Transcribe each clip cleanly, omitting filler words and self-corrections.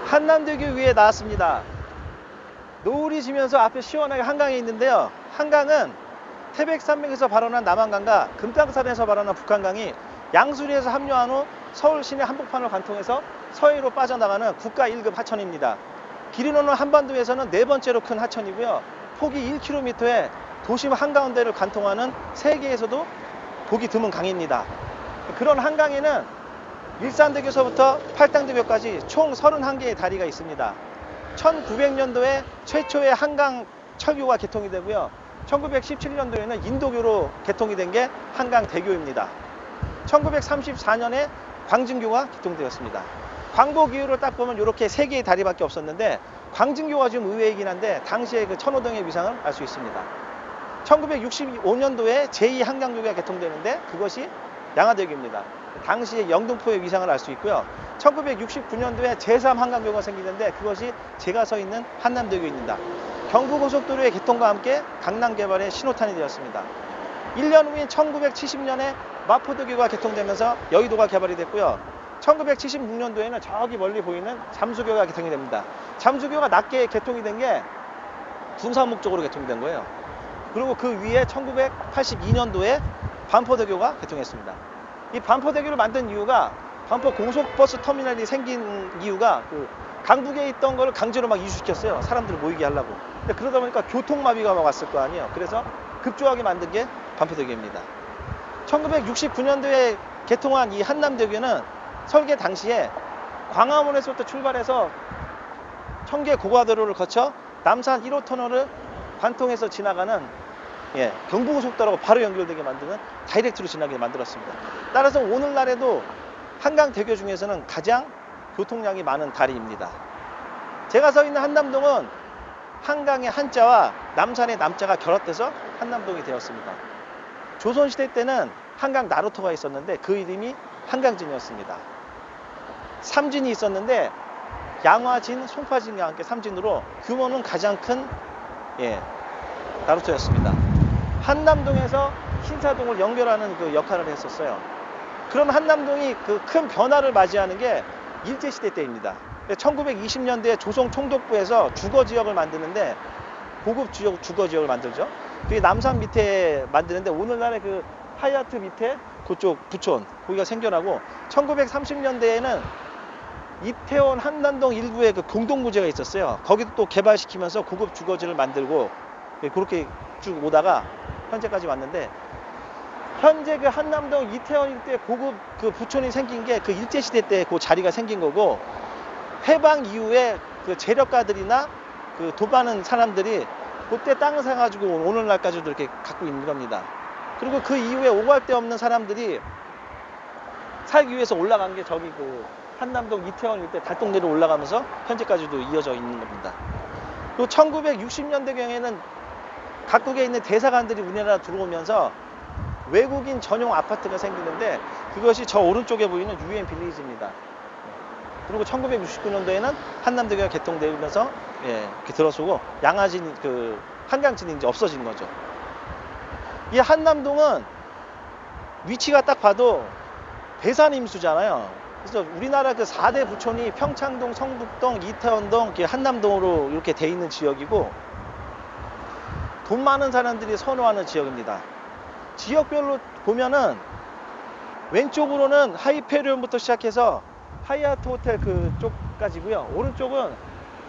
한남대교 위에 나왔습니다. 노을이 지면서 앞에 시원하게 한강이 있는데요. 한강은 태백산맥에서 발원한 남한강과 금강산에서 발원한 북한강이 양수리에서 합류한 후 서울 시내 한복판을 관통해서 서해로 빠져나가는 국가 1급 하천입니다. 길이로는 한반도에서는 네 번째로 큰 하천이고요. 폭이 1km에 도심 한가운데를 관통하는 세계에서도 보기 드문 강입니다. 그런 한강에는 일산대교서부터 팔당대교까지 총 31개의 다리가 있습니다. 1900년도에 최초의 한강 철교가 개통이 되고요. 1917년도에는 인도교로 개통이 된 게 한강대교입니다. 1934년에 광진교가 개통되었습니다. 광복 이후로 딱 보면 이렇게 3개의 다리밖에 없었는데 광진교가 좀 의외이긴 한데 당시에 그 천호동의 위상을 알 수 있습니다. 1965년도에 제2한강교가 개통되는데 그것이 양화대교입니다. 당시에 영등포의 위상을 알 수 있고요. 1969년도에 제3한강교가 생기는데 그것이 제가 서 있는 한남대교입니다. 경부고속도로의 개통과 함께 강남 개발의 신호탄이 되었습니다. 1년 후인 1970년에 마포대교가 개통되면서 여의도가 개발이 됐고요. 1976년도에는 저기 멀리 보이는 잠수교가 개통이 됩니다. 잠수교가 낮게 개통이 된 게 군사목 쪽으로 개통이 된 거예요. 그리고 그 위에 1982년도에 반포대교가 개통했습니다. 이 반포대교를 만든 이유가 반포 고속버스 터미널이 생긴 이유가 그 강북에 있던 걸 강제로 막 이주시켰어요. 사람들을 모이게 하려고. 근데 그러다 보니까 교통마비가 막 왔을 거 아니에요. 그래서 급조하게 만든 게 반포대교입니다. 1969년도에 개통한 이 한남대교는 설계 당시에 광화문에서부터 출발해서 청계 고가도로를 거쳐 남산 1호 터널을 관통해서 지나가는 경부고속도로가 바로 연결되게 만드는 다이렉트로 지나게 만들었습니다. 따라서 오늘날에도 한강대교 중에서는 가장 교통량이 많은 다리입니다. 제가 서 있는 한남동은 한강의 한자와 남산의 남자가 결합돼서 한남동이 되었습니다. 조선시대 때는 한강 나루터가 있었는데 그 이름이 한강진이었습니다. 삼진이 있었는데 양화진, 송파진과 함께 삼진으로 규모는 가장 큰 나루터였습니다. 한남동에서 신사동을 연결하는 그 역할을 했었어요. 그런 한남동이 그 큰 변화를 맞이하는 게 일제시대 때입니다. 1920년대에 조선 총독부에서 주거지역을 만드는데 고급 주거지역을 만들죠. 그게 남산 밑에 만드는데 오늘날의 그 하얏트 밑에 그쪽 부촌 거기가 생겨나고 1930년대에는 이태원 한남동 일부에 그 공동부지가 있었어요. 거기도 또 개발시키면서 고급 주거지를 만들고 그렇게 쭉 오다가 현재까지 왔는데 현재 그 한남동 이태원 일대 고급 그 부촌이 생긴 게 그 일제시대 때 그 자리가 생긴 거고 해방 이후에 그 재력가들이나 그 돈 많은 사람들이 그때 땅을 사가지고 오늘날까지도 이렇게 갖고 있는 겁니다. 그리고 그 이후에 오갈 데 없는 사람들이 살기 위해서 올라간 게 저기 그 한남동 이태원 일대 달동네로 올라가면서 현재까지도 이어져 있는 겁니다. 또 1960년대경에는 각국에 있는 대사관들이 우리나라 들어오면서 외국인 전용 아파트가 생기는데 그것이 저 오른쪽에 보이는 유엔 빌리지입니다. 그리고 1969년도에는 한남대교가 개통되면서 이렇게 들어서고 양화진 그 한강진이 이제 없어진 거죠. 이 한남동은 위치가 딱 봐도 대산임수잖아요. 그래서 우리나라 그 4대 부촌이 평창동, 성북동, 이태원동, 한남동으로 이렇게 돼 있는 지역이고 돈 많은 사람들이 선호하는 지역입니다. 지역별로 보면은 왼쪽으로는 하이페리온부터 시작해서 하얏트 호텔 그쪽까지고요. 오른쪽은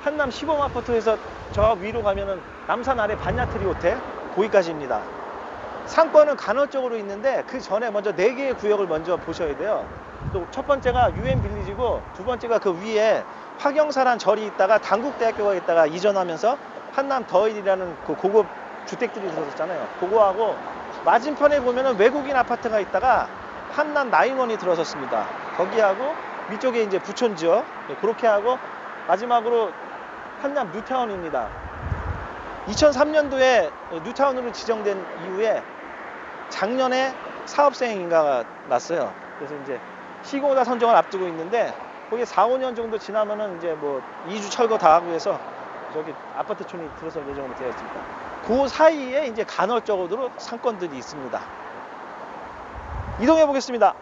한남 시범아파트에서 저 위로 가면은 남산 아래 반야트리 호텔 거기까지입니다. 상권은 간헐적으로 있는데 그 전에 먼저 4개의 구역을 먼저 보셔야 돼요. 또 첫 번째가 유엔 빌리지고 두 번째가 그 위에 화경사란 절이 있다가 단국대학교가 있다가 이전하면서 한남 더힐이라는 그 고급 주택들이 들어섰잖아요. 그거하고 맞은편에 보면은 외국인 아파트가 있다가 한남 나인원이 들어섰습니다. 거기하고 위쪽에 이제 부촌 지역 그렇게 하고 마지막으로 한남 뉴타운입니다. 2003년도에 뉴타운으로 지정된 이후에 작년에 사업생인가가 났어요. 그래서 이제 시공사 선정을 앞두고 있는데 거기 4, 5년 정도 지나면은 이제 뭐 2주 철거 다 하고 해서 저기 아파트촌이 들어설 예정으로 되어 있습니다. 그 사이에 이제 간헐적으로 상권들이 있습니다. 이동해 보겠습니다.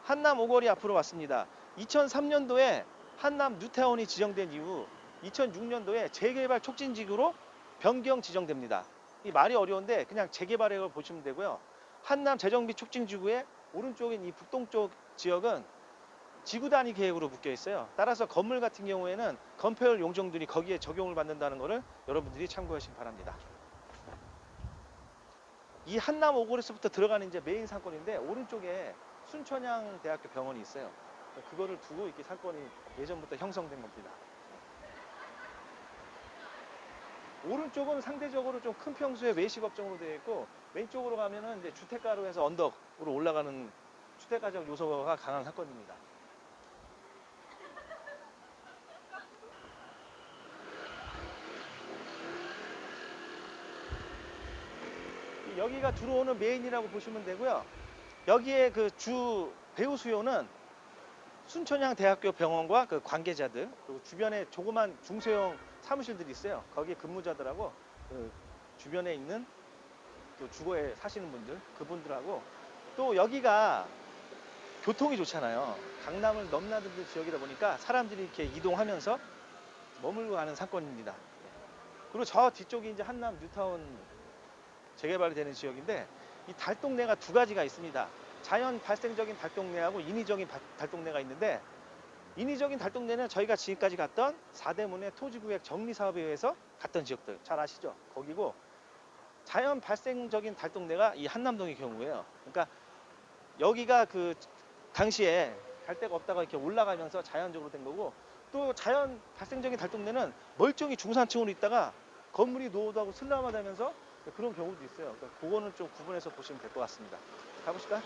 한남 오거리 앞으로 왔습니다. 2003년도에 한남 뉴타운이 지정된 이후 2006년도에 재개발 촉진지구로 변경 지정됩니다. 이 말이 어려운데 그냥 재개발이라고 보시면 되고요. 한남 재정비 촉진지구의 오른쪽인 이 북동쪽 지역은 지구 단위 계획으로 묶여 있어요. 따라서 건물 같은 경우에는 건폐율 용적률이 거기에 적용을 받는다는 것을 여러분들이 참고하시기 바랍니다. 이 한남 오골에서부터 들어가는 이제 메인 상권인데 오른쪽에 순천향 대학교 병원이 있어요. 그거를 두고 이렇게 상권이 예전부터 형성된 겁니다. 오른쪽은 상대적으로 좀 큰 평수의 외식 업종으로 되어 있고 왼쪽으로 가면은 이제 주택가로 해서 언덕으로 올라가는 주택가적 요소가 강한 상권입니다. 여기가 들어오는 메인이라고 보시면 되고요. 여기에 그 주 배우 수요는 순천향 대학교 병원과 그 관계자들, 그리고 주변에 조그만 중소형 사무실들이 있어요. 거기에 근무자들하고 그 주변에 있는 또 주거에 사시는 분들, 그분들하고 또 여기가 교통이 좋잖아요. 강남을 넘나드는 지역이다 보니까 사람들이 이렇게 이동하면서 머물고 가는 상권입니다. 그리고 저 뒤쪽이 이제 한남 뉴타운 재개발이 되는 지역인데 이 달동네가 두 가지가 있습니다. 자연 발생적인 달동네하고 인위적인 달동네가 있는데 인위적인 달동네는 저희가 지금까지 갔던 사대문의 토지구역 정리사업에 의해서 갔던 지역들 잘 아시죠? 거기고 자연 발생적인 달동네가 이 한남동의 경우예요. 그러니까 여기가 그 당시에 갈 데가 없다가 이렇게 올라가면서 자연적으로 된 거고 또 자연 발생적인 달동네는 멀쩡히 중산층으로 있다가 건물이 노후하고 슬라마되면서 그런 경우도 있어요. 그러니까 그거는 좀 구분해서 보시면 될 것 같습니다. 가보실까요?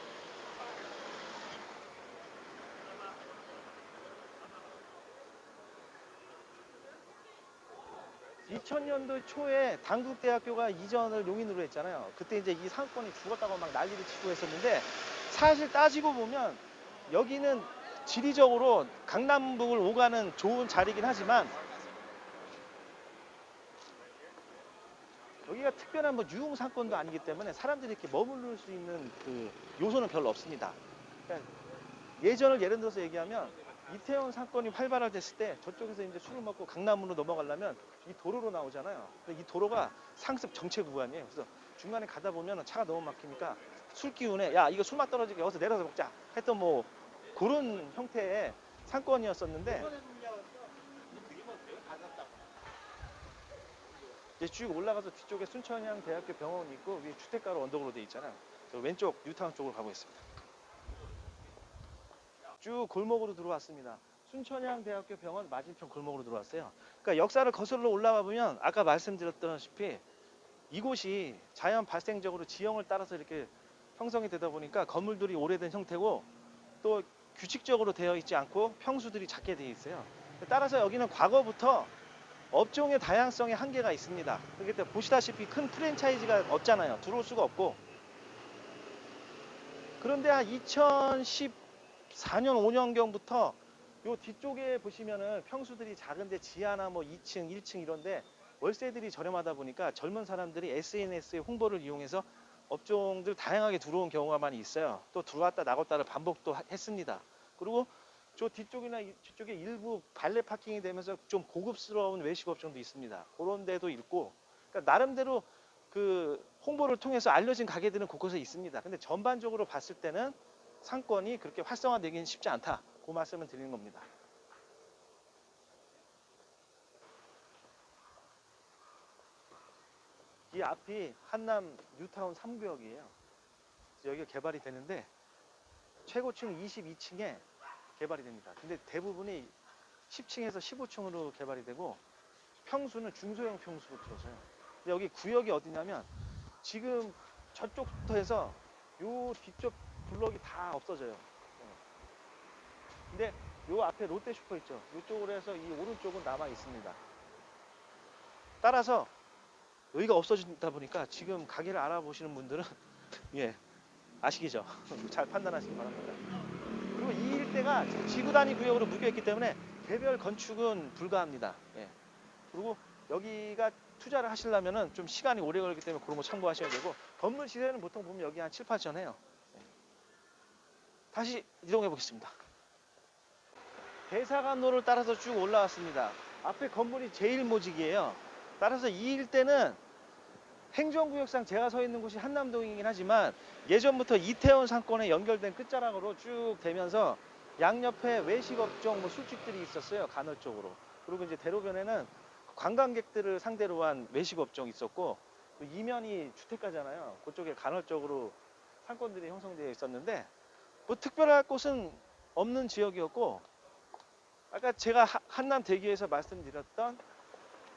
2000년도 초에 단국대학교가 이전을 용인으로 했잖아요. 그때 이제 이 상권이 죽었다고 막 난리를 치고 했었는데 사실 따지고 보면 여기는 지리적으로 강남북을 오가는 좋은 자리긴 하지만 여기가 특별한 뭐 유흥 상권도 아니기 때문에 사람들이 이렇게 머무를 수 있는 그 요소는 별로 없습니다. 그러니까 예전을 예를 들어서 얘기하면 이태원 사건이 활발화됐을 때 저쪽에서 이제 술을 먹고 강남으로 넘어가려면 이 도로로 나오잖아요. 근데 이 도로가 상습 정체 구간이에요. 그래서 중간에 가다 보면 차가 너무 막히니까 술 기운에 야 이거 술맛 떨어지게 여기서 내려서 먹자 했던 뭐 그런 형태의 상권이었었는데 이제 쭉 올라가서 뒤쪽에 순천향 대학교 병원이 있고 위에 주택가로 언덕으로 돼 있잖아요. 저 왼쪽 뉴타운 쪽으로 가고 있습니다. 쭉 골목으로 들어왔습니다. 순천향 대학교 병원 맞은편 골목으로 들어왔어요. 그러니까 역사를 거슬러 올라가 보면 아까 말씀드렸다시피 이곳이 자연 발생적으로 지형을 따라서 이렇게 형성이 되다 보니까 건물들이 오래된 형태고 또 규칙적으로 되어 있지 않고 평수들이 작게 되어 있어요. 따라서 여기는 과거부터 업종의 다양성에 한계가 있습니다. 그렇기 때문에 보시다시피 큰 프랜차이즈가 없잖아요. 들어올 수가 없고. 그런데 한 2014년 5년경부터 요 뒤쪽에 보시면은 평수들이 작은데 지하나 뭐 2층, 1층 이런데 월세들이 저렴하다 보니까 젊은 사람들이 SNS의 홍보를 이용해서 업종들 다양하게 들어온 경우가 많이 있어요. 또 들어왔다 나갔다를 반복도 했습니다. 그리고 저 뒤쪽이나 뒤쪽에 일부 발레 파킹이 되면서 좀 고급스러운 외식 업종도 있습니다. 그런 데도 있고, 그러니까 나름대로 그 홍보를 통해서 알려진 가게들은 곳곳에 있습니다. 근데 전반적으로 봤을 때는 상권이 그렇게 활성화되기는 쉽지 않다. 그 말씀을 드리는 겁니다. 이 앞이 한남 뉴타운 3구역이에요. 여기가 개발이 되는데 최고층 22층에 개발이 됩니다. 근데 대부분이 10층에서 15층으로 개발이 되고 평수는 중소형 평수로 들어서요. 근데 여기 구역이 어디냐면 지금 저쪽부터 해서 요 뒤쪽 블럭이 다 없어져요. 근데 요 앞에 롯데 슈퍼 있죠. 이쪽으로 해서 이 오른쪽은 남아 있습니다. 따라서 여기가 없어진다 보니까 지금 가게를 알아보시는 분들은 예 아시겠죠? 잘 판단하시기 바랍니다. 그리고 이 일대가 지구 단위 구역으로 묶여있기 때문에 개별 건축은 불가합니다. 예. 그리고 여기가 투자를 하시려면은 좀 시간이 오래 걸리기 때문에 그런 거 참고하셔야 되고 건물 시세는 보통 보면 여기 한 7, 8천 해요. 예. 다시 이동해 보겠습니다. 대사관로를 따라서 쭉 올라왔습니다. 앞에 건물이 제1모직이에요. 따라서 이 일대는 행정구역상 제가 서 있는 곳이 한남동이긴 하지만 예전부터 이태원 상권에 연결된 끝자락으로 쭉 되면서 양옆에 외식업종, 뭐 술집들이 있었어요. 간헐적으로. 그리고 이제 대로변에는 관광객들을 상대로 한 외식업종이 있었고, 또 이면이 주택가잖아요. 그쪽에 간헐적으로 상권들이 형성되어 있었는데, 뭐 특별할 곳은 없는 지역이었고, 아까 제가 한남 대교에서 말씀드렸던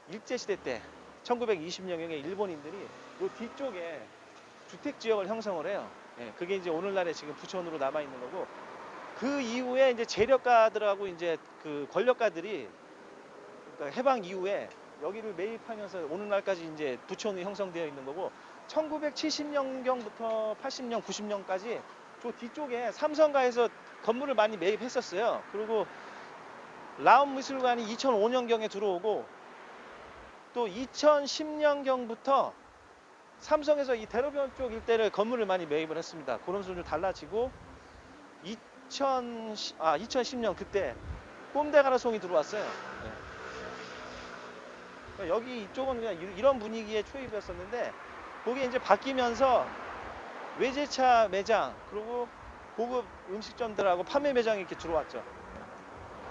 일제시대 때 1920년경에 일본인들이 이 뒤쪽에 주택지역을 형성을 해요. 예, 그게 이제 오늘날에 지금 부천으로 남아있는 거고, 그 이후에 이제 재력가들하고 이제 그 권력가들이, 그러니까 해방 이후에 여기를 매입하면서 오늘날까지 이제 부천이 형성되어 있는 거고, 1970년경부터 80년, 90년까지 저 뒤쪽에 삼성가에서 건물을 많이 매입했었어요. 그리고 라온미술관이 2005년경에 들어오고, 또 2010년경부터 삼성에서 이 대로변 쪽 일대를 건물을 많이 매입을 했습니다. 그런 수준 달라지고 2010년 그때 꼼데가라송이 들어왔어요. 네. 그러니까 여기 이쪽은 그냥 이런 분위기의 초입이었었는데, 그게 이제 바뀌면서 외제차 매장, 그리고 고급 음식점들하고 판매 매장이 이렇게 들어왔죠.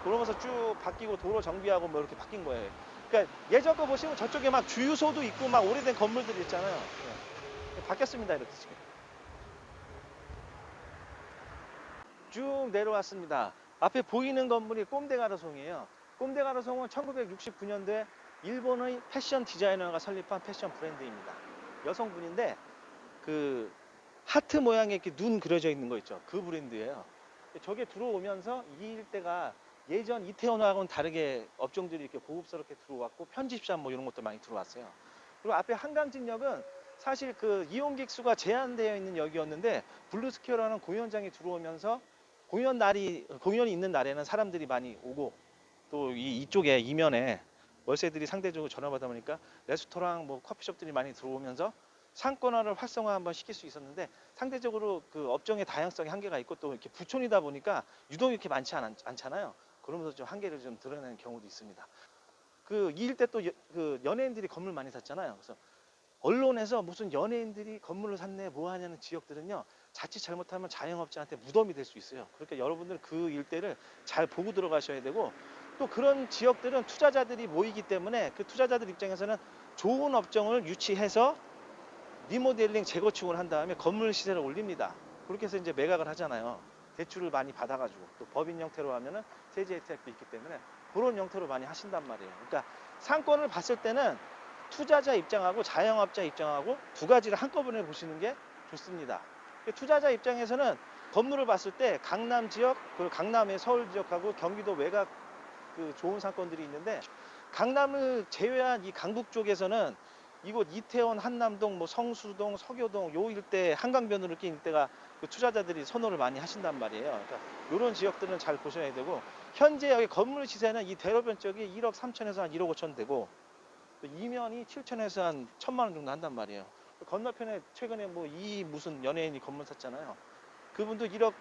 그러면서 쭉 바뀌고 도로 정비하고 뭐 이렇게 바뀐 거예요. 그러니까 예전 거 보시면 저쪽에 막 주유소도 있고 막 오래된 건물들이 있잖아요. 네. 바뀌었습니다. 이렇게 지금. 쭉 내려왔습니다. 앞에 보이는 건물이 꼼데가라송이에요. 꼼데가라송은 1969년도에 일본의 패션 디자이너가 설립한 패션 브랜드입니다. 여성분인데 그 하트 모양의 이렇게 눈 그려져 있는 거 있죠. 그 브랜드예요. 저게 들어오면서 이 일대가 예전 이태원하고는 다르게 업종들이 이렇게 고급스럽게 들어왔고, 편집샵 뭐 이런 것도 많이 들어왔어요. 그리고 앞에 한강진역은 사실 그 이용객 수가 제한되어 있는 역이었는데, 블루스퀘어라는 공연장이 들어오면서 공연이 있는 날에는 사람들이 많이 오고, 또 이쪽에 이면에 월세들이 상대적으로 저렴하다 보니까 레스토랑 뭐 커피숍들이 많이 들어오면서 상권화를 활성화 한번 시킬 수 있었는데, 상대적으로 그 업종의 다양성의 한계가 있고, 또 이렇게 부촌이다 보니까 유독 이렇게 많지 않잖아요. 그러면서 좀 한계를 좀 드러내는 경우도 있습니다. 그 이 일대 또 그 연예인들이 건물 많이 샀잖아요. 그래서 언론에서 무슨 연예인들이 건물을 샀네 뭐 하냐는 지역들은요, 자칫 잘못하면 자영업자한테 무덤이 될 수 있어요. 그러니까 여러분들 그 일대를 잘 보고 들어가셔야 되고, 또 그런 지역들은 투자자들이 모이기 때문에 그 투자자들 입장에서는 좋은 업종을 유치해서 리모델링 재건축을 한 다음에 건물 시세를 올립니다. 그렇게 해서 이제 매각을 하잖아요. 대출을 많이 받아가지고, 또 법인 형태로 하면은 세제 혜택도 있기 때문에 그런 형태로 많이 하신단 말이에요. 그러니까 상권을 봤을 때는 투자자 입장하고 자영업자 입장하고 두 가지를 한꺼번에 보시는 게 좋습니다. 투자자 입장에서는 건물을 봤을 때 강남 지역, 그리고 강남의 서울 지역하고 경기도 외곽 그 좋은 상권들이 있는데, 강남을 제외한 이 강북 쪽에서는 이곳 이태원, 한남동, 뭐 성수동, 서교동 요 일대 한강변으로 낀 일대가 그 투자자들이 선호를 많이 하신단 말이에요. 그러니까 이런 지역들은 잘 보셔야 되고, 현재 여기 건물 시세는 이 대로변 쪽이 1억 3천에서 한 1억 5천 되고, 또 이면이 7천에서 한 1천만 원 정도 한단 말이에요. 건너편에 최근에 뭐 이 무슨 연예인이 건물 샀잖아요. 그분도 1억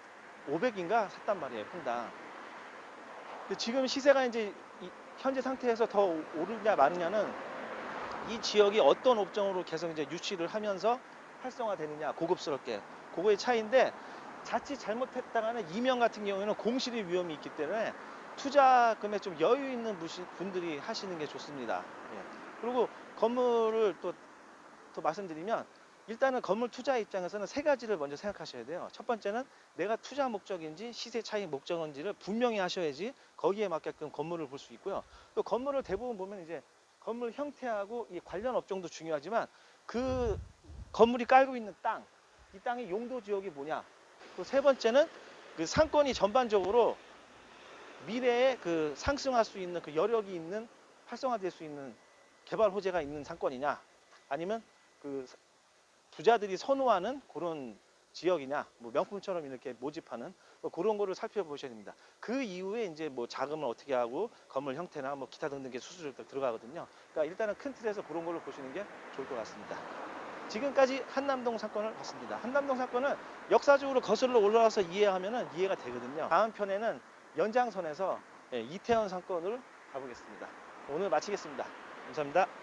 500인가 샀단 말이에요, 평당. 근데 지금 시세가 이제 현재 상태에서 더 오르냐 마르냐는 이 지역이 어떤 업종으로 계속 이제 유치를 하면서 활성화되느냐, 고급스럽게, 그거의 차이인데, 자칫 잘못했다가는 이면 같은 경우에는 공실의 위험이 있기 때문에 투자금에 좀 여유 있는 분들이 하시는 게 좋습니다. 예. 그리고 건물을 또 말씀드리면, 일단은 건물 투자 입장에서는 세 가지를 먼저 생각하셔야 돼요. 첫 번째는 내가 투자 목적인지 시세 차익 목적인지를 분명히 하셔야지 거기에 맞게끔 건물을 볼 수 있고요. 또 건물을 대부분 보면 이제 건물 형태하고 이 관련 업종도 중요하지만, 그 건물이 깔고 있는 땅, 이 땅의 용도 지역이 뭐냐. 또 세 번째는 그 상권이 전반적으로 미래에 그 상승할 수 있는 그 여력이 있는, 활성화될 수 있는 개발 호재가 있는 상권이냐, 아니면 그 부자들이 선호하는 그런 지역이냐, 뭐 명품처럼 이렇게 모집하는 뭐 그런 거를 살펴보셔야 됩니다. 그 이후에 이제 뭐 자금을 어떻게 하고 건물 형태나 뭐 기타 등등의 수수료도 들어가거든요. 그러니까 일단은 큰 틀에서 그런 걸로 보시는 게 좋을 것 같습니다. 지금까지 한남동 사건을 봤습니다. 한남동 사건은 역사적으로 거슬러 올라와서 이해하면은 이해가 되거든요. 다음 편에는 연장선에서 이태원 사건으로 가보겠습니다. 오늘 마치겠습니다. 감사합니다.